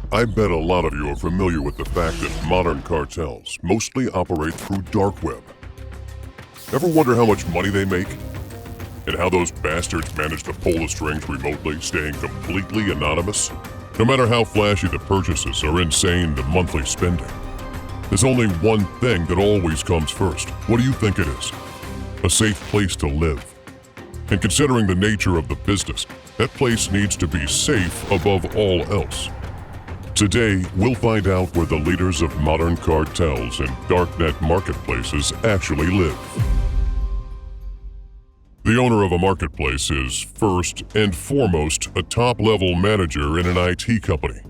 I bet a lot of you are familiar with the fact that modern cartels mostly operate through dark web. Ever wonder how much money they make? And how those bastards manage to pull the strings remotely, staying completely anonymous? No matter how flashy the purchases or insane the monthly spending, there's only one thing that always comes first. What do you think it is? A safe place to live. And considering the nature of the business, that place needs to be safe above all else. Today, we'll find out where the leaders of modern cartels and darknet marketplaces actually live. The owner of a marketplace is, first and foremost, a top-level manager in an IT company.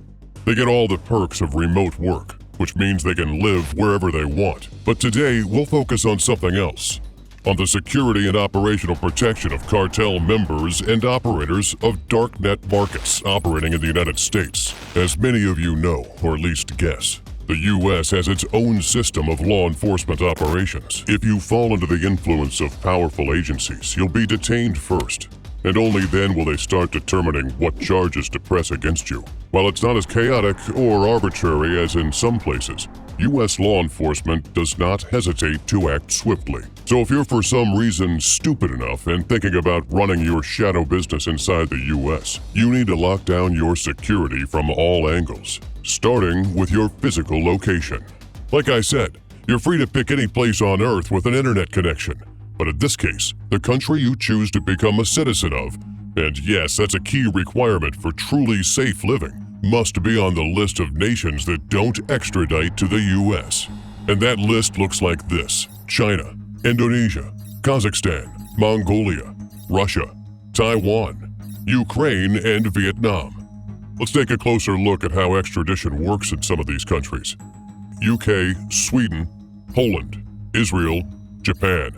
They get all the perks of remote work, which means they can live wherever they want. But today, we'll focus on something else. On the security and operational protection of cartel members and operators of darknet markets operating in the United States. As many of you know, or at least guess, the U.S. has its own system of law enforcement operations. If you fall under the influence of powerful agencies, you'll be detained first, and only then will they start determining what charges to press against you. While it's not as chaotic or arbitrary as in some places, U.S. law enforcement does not hesitate to act swiftly. So if you're for some reason stupid enough and thinking about running your shadow business inside the U.S., you need to lock down your security from all angles, starting with your physical location. Like I said, you're free to pick any place on Earth with an internet connection. But in this case, the country you choose to become a citizen of, and yes, that's a key requirement for truly safe living, must be on the list of nations that don't extradite to the U.S. And that list looks like this: China, Indonesia, Kazakhstan, Mongolia, Russia, Taiwan, Ukraine, and Vietnam. Let's take a closer look at how extradition works in some of these countries. UK, Sweden, Poland, Israel, Japan.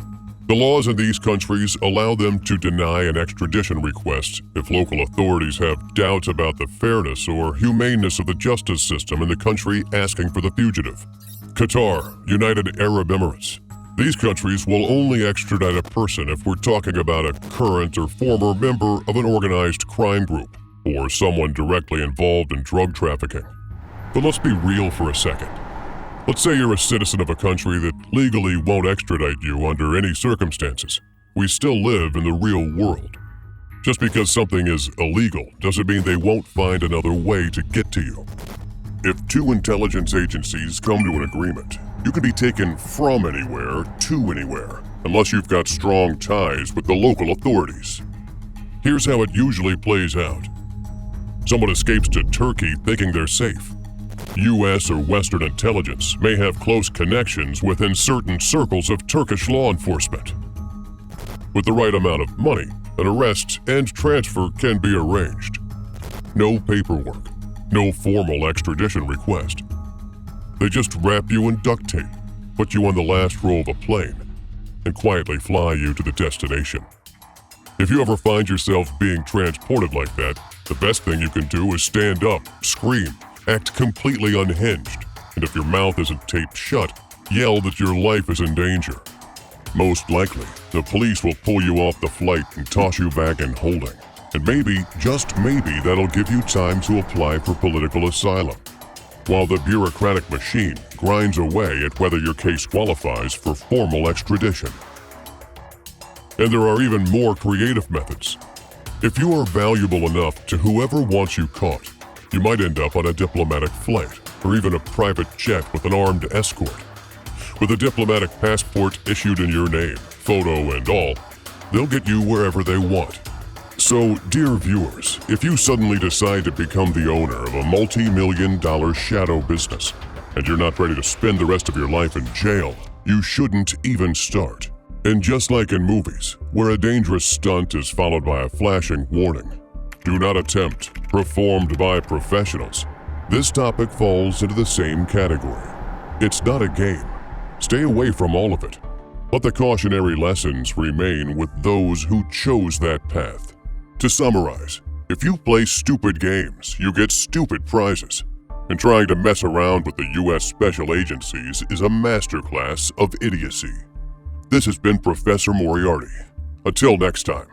The laws in these countries allow them to deny an extradition request if local authorities have doubts about the fairness or humaneness of the justice system in the country asking for the fugitive. Qatar, United Arab Emirates. These countries will only extradite a person if we're talking about a current or former member of an organized crime group or someone directly involved in drug trafficking. But let's be real for a second. Let's say you're a citizen of a country that legally won't extradite you under any circumstances. We still live in the real world. Just because something is illegal doesn't mean they won't find another way to get to you. If two intelligence agencies come to an agreement, you can be taken from anywhere to anywhere, unless you've got strong ties with the local authorities. Here's how it usually plays out. Someone escapes to Turkey thinking they're safe. U.S. or Western intelligence may have close connections within certain circles of Turkish law enforcement. With the right amount of money, an arrest and transfer can be arranged. No paperwork, no formal extradition request. They just wrap you in duct tape, put you on the last row of a plane, and quietly fly you to the destination. If you ever find yourself being transported like that, the best thing you can do is stand up, scream, act completely unhinged, and if your mouth isn't taped shut, yell that your life is in danger. Most likely, the police will pull you off the flight and toss you back in holding. And maybe, just maybe, that'll give you time to apply for political asylum, while the bureaucratic machine grinds away at whether your case qualifies for formal extradition. And there are even more creative methods. If you are valuable enough to whoever wants you caught, you might end up on a diplomatic flight, or even a private jet with an armed escort. With a diplomatic passport issued in your name, photo and all, they'll get you wherever they want. So, dear viewers, if you suddenly decide to become the owner of a multi-million-dollar shadow business, and you're not ready to spend the rest of your life in jail, you shouldn't even start. And just like in movies, where a dangerous stunt is followed by a flashing warning, do not attempt, performed by professionals, this topic falls into the same category. It's not a game. Stay away from all of it. Let the cautionary lessons remain with those who chose that path. To summarize, if you play stupid games, you get stupid prizes. And trying to mess around with the U.S. special agencies is a masterclass of idiocy. This has been Professor Moriarty. Until next time.